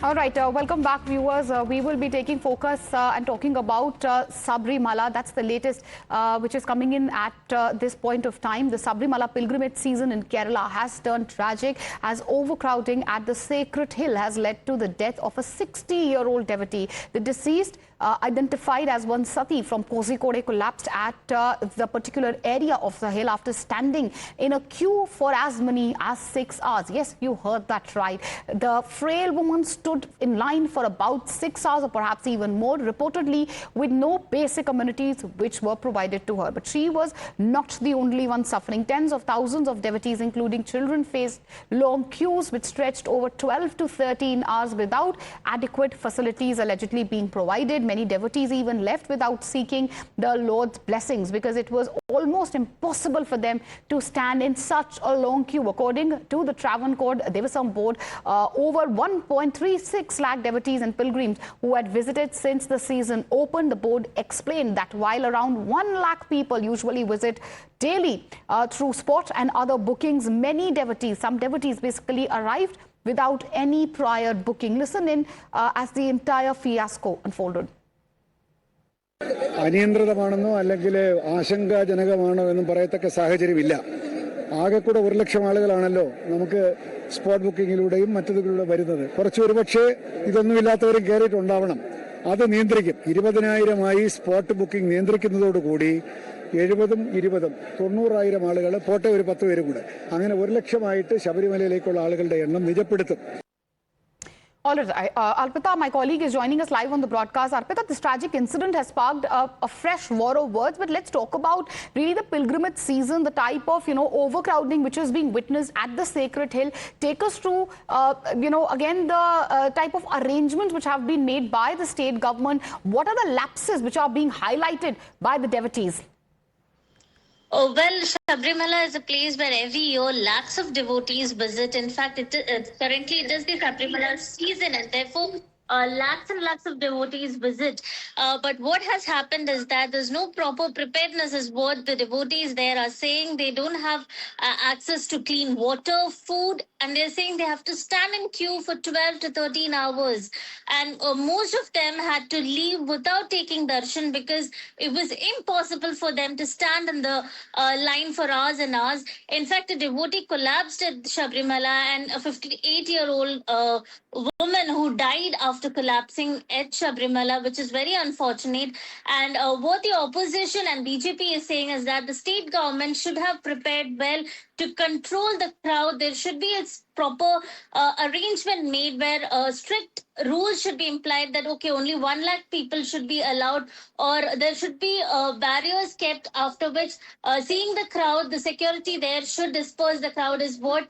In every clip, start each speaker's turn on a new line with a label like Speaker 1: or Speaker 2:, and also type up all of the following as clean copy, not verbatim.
Speaker 1: All right, welcome back, viewers. We will be taking focus and talking about Sabrimala. That's the latest which is coming in at this point of time. The Sabrimala pilgrimage season in Kerala has turned tragic as overcrowding at the sacred hill has led to the death of a 60-year-old devotee. The deceased, identified as one Sati from Kozhikode, collapsed at the particular area of the hill after standing in a queue for as many as 6 hours. Yes, you heard that right. The frail woman stood in line for about 6 hours or perhaps even more, reportedly with no basic amenities which were provided to her. But she was not the only one suffering. Tens of thousands of devotees, including children, faced long queues which stretched over 12 to 13 hours without adequate facilities allegedly being provided. Many devotees even left without seeking the Lord's blessings because it was almost impossible for them to stand in such a long queue. According to the Travancore Devasam Board, over 1.36 lakh devotees and pilgrims who had visited since the season opened. The board explained that while around 1 lakh people usually visit daily through spot and other bookings, some devotees basically arrived without any prior booking. Listen in as the entire fiasco unfolded.
Speaker 2: അനിയന്ത്രിതമാണെന്നോ അല്ലെങ്കിൽ ആശങ്കാജനകമാണോ എന്നും പറയത്തക്ക സാഹചര്യമില്ല. ആകെക്കൂടെ 1 ലക്ഷം ആളുകളാണല്ലോ നമുക്ക് spot ബുക്കിങ്ങിലൂടെയും മറ്റതുകളിലൂടെ വരുന്നത്. കുറച്ച് ഒരുപക്ഷെ ഇതൊന്നുമില്ലാത്തവരും കയറിയിട്ടുണ്ടാവണം. അത് നിയന്ത്രിക്കും. 20,000 സ്പോട്ട് ബുക്കിംഗ് നിയന്ത്രിക്കുന്നതോടുകൂടി 70ഉം 20ഉം 90,000 ആളുകൾ പോട്ടെ ഒരു 10 പേരും കൂടെ അങ്ങനെ 1 ലക്ഷമായിട്ട് ശബരിമലയിലേക്കുള്ള ആളുകളുടെ എണ്ണം നിജപ്പെടുത്തും.
Speaker 1: All right, Arpita, my colleague, is joining us live on the broadcast. Arpita, this tragic incident has sparked a fresh war of words, but let's talk about really the pilgrimage season, the type of, overcrowding which is being witnessed at the sacred hill. Take us through, again, the type of arrangements which have been made by the state government. What are the lapses which are being highlighted by the devotees?
Speaker 3: Oh, well, Sabrimala is a place where every year lakhs of devotees visit. In fact, currently it is the Sabrimala season, and therefore lakhs and lakhs of devotees visit. But what has happened is that there's no proper preparedness, is what the devotees there are saying. They don't have access to clean water, food, and they're saying they have to stand in queue for 12 to 13 hours. And most of them had to leave without taking darshan because it was impossible for them to stand in the line for hours and hours. In fact, a devotee collapsed at Sabrimala, and a 58-year-old woman who died after collapsing at Sabrimala, which is very unfortunate. And what the opposition and BJP is saying is that the state government should have prepared well to control the crowd. There should be a proper arrangement made where strict rules should be implied that, okay, only 1 lakh people should be allowed, or there should be barriers kept, after which seeing the crowd, the security there should disperse the crowd, is what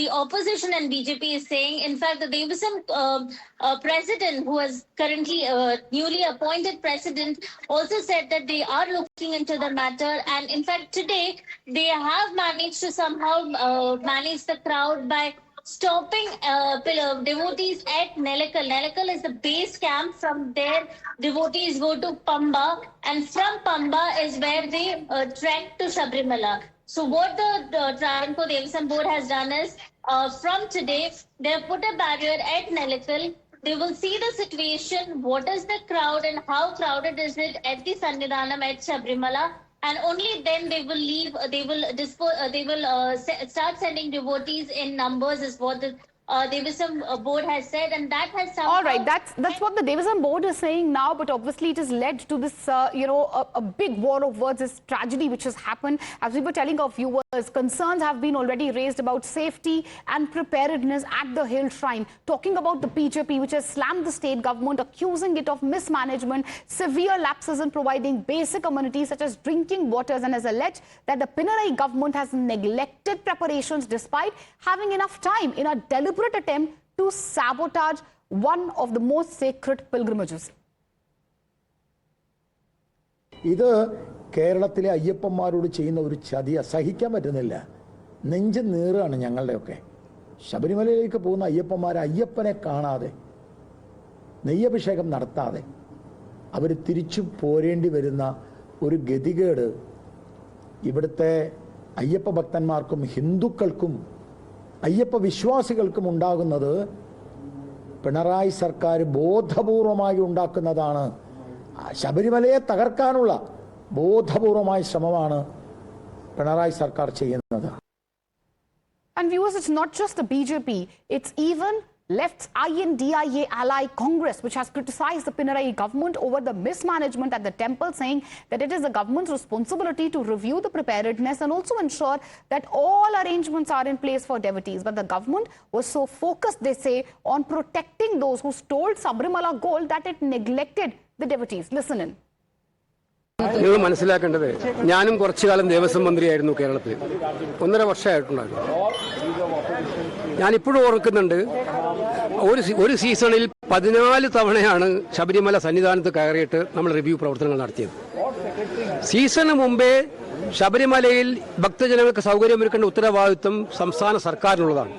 Speaker 3: the opposition and BJP is saying. In fact, the Devasam president, who is currently newly appointed president, also said that they are looking into the matter. And in fact, today they have managed to somehow manage the crowd by stopping devotees at Nelakal. Nelakal is the base camp. From there, devotees go to Pamba, and from Pamba is where they trek to Sabrimala. So what the Travancore Devasam Board has done is, from today, they have put a barrier at Nelakal. They will see the situation, what is the crowd and how crowded is it at the Sannidhanam at Sabrimala. And only then they will leave. They will start sending devotees in numbers, is what the Devasam Board has said, and that has somehow...
Speaker 1: All right, that's what the Devasam Board is saying now, but obviously it has led to this, a big war of words, this tragedy which has happened. As we were telling our viewers, concerns have been already raised about safety and preparedness at the hill shrine. Talking about the BJP, which has slammed the state government, accusing it of mismanagement, severe lapses in providing basic amenities such as drinking waters, and has alleged that the Pinarayi government has neglected preparations despite having enough time in a deliberate attempt to sabotage one of the most sacred pilgrimages.
Speaker 4: ഇത് കേരളത്തിലെ അയ്യപ്പന്മാരോട് ചെയ്യുന്ന ഒരു ചതിയ സഹിക്കാൻ പറ്റുന്നില്ല. നെഞ്ച് നീറാണ് ഞങ്ങളുടെയൊക്കെ. ശബരിമലയിലേക്ക് പോകുന്ന അയ്യപ്പന്മാർ അയ്യപ്പനെ കാണാതെ, നെയ്യഭിഷേകം നടത്താതെ അവർ തിരിച്ചു പോരേണ്ടി വരുന്ന ഒരു ഗതികേട് ഇവിടുത്തെ അയ്യപ്പ ഭക്തന്മാർക്കും ഹിന്ദുക്കൾക്കും അയ്യപ്പ വിശ്വാസികൾക്കും ഉണ്ടാകുന്നത് പിണറായി സർക്കാർ ബോധപൂർവമായി ഉണ്ടാക്കുന്നതാണ്. ശബരിമലയെ തകർക്കാനുള്ള ബോധപൂർവമായ ശ്രമമാണ് പിണറായി സർക്കാർ ചെയ്യുന്നത്.
Speaker 1: And viewers, it's not just the BJP, it's even left's INDIA ally Congress, which has criticized the Pinarayi government over the mismanagement at the temple, saying that it is the government's responsibility to review the preparedness and also ensure that all arrangements are in place for devotees. But the government was so focused, they say, on protecting those who stole Sabrimala gold that it neglected the devotees. Listen in.
Speaker 5: നിങ്ങൾ മനസ്സിലാക്കേണ്ടത്, ഞാനും കുറച്ചു കാലം ദേവസ്വം മന്ത്രിയായിരുന്നു കേരളത്തിൽ. 1.5 വർഷമായിട്ടുണ്ടായിരുന്നു. ഞാനിപ്പോഴും ഓർക്കുന്നുണ്ട്, ഒരു സീസണിൽ 14 തവണയാണ് ശബരിമല സന്നിധാനത്ത് കയറിയിട്ട് നമ്മൾ റിവ്യൂ പ്രവർത്തനങ്ങൾ നടത്തിയത്. സീസണിന് മുമ്പേ ശബരിമലയിൽ ഭക്തജനങ്ങൾക്ക് സൗകര്യമൊരുക്കേണ്ട ഉത്തരവാദിത്വം സംസ്ഥാന സർക്കാരിനുള്ളതാണ്.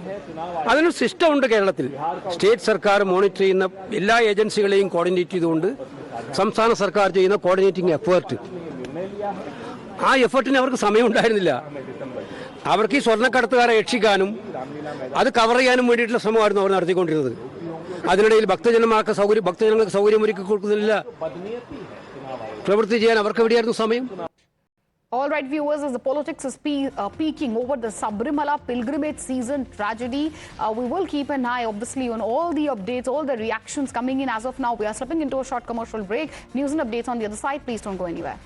Speaker 5: അതിനൊരു സിസ്റ്റം ഉണ്ട് കേരളത്തിൽ. സ്റ്റേറ്റ് സർക്കാർ മോണിറ്റർ ചെയ്യുന്ന എല്ലാ ഏജൻസികളെയും കോർഡിനേറ്റ് ചെയ്തുകൊണ്ട് സംസ്ഥാന സർക്കാർ ചെയ്യുന്ന കോർഡിനേറ്റിംഗ് എഫേർട്ട്, ആ എഫേർട്ടിന് അവർക്ക് സമയമുണ്ടായിരുന്നില്ല. അവർക്ക് ഈ സ്വർണ്ണക്കടത്തുകാരെ രക്ഷിക്കാനും അത് കവർ ചെയ്യാനും വേണ്ടിയിട്ടുള്ള ശ്രമമായിരുന്നു അവർ നടത്തിക്കൊണ്ടിരുന്നത്. അതിനിടയിൽ ഭക്തജനങ്ങൾക്ക് സൗകര്യമൊരുക്കി കൊടുക്കുന്നില്ല. പ്രവൃത്തി ചെയ്യാൻ അവർക്ക് എവിടെയായിരുന്നു സമയം?
Speaker 1: All right, viewers, as the politics is peaking over the Sabrimala pilgrimage season tragedy, we will keep an eye, obviously, on all the updates, all the reactions coming in. As of now, we are slipping into a short commercial break. News and updates on the other side. Please don't go anywhere.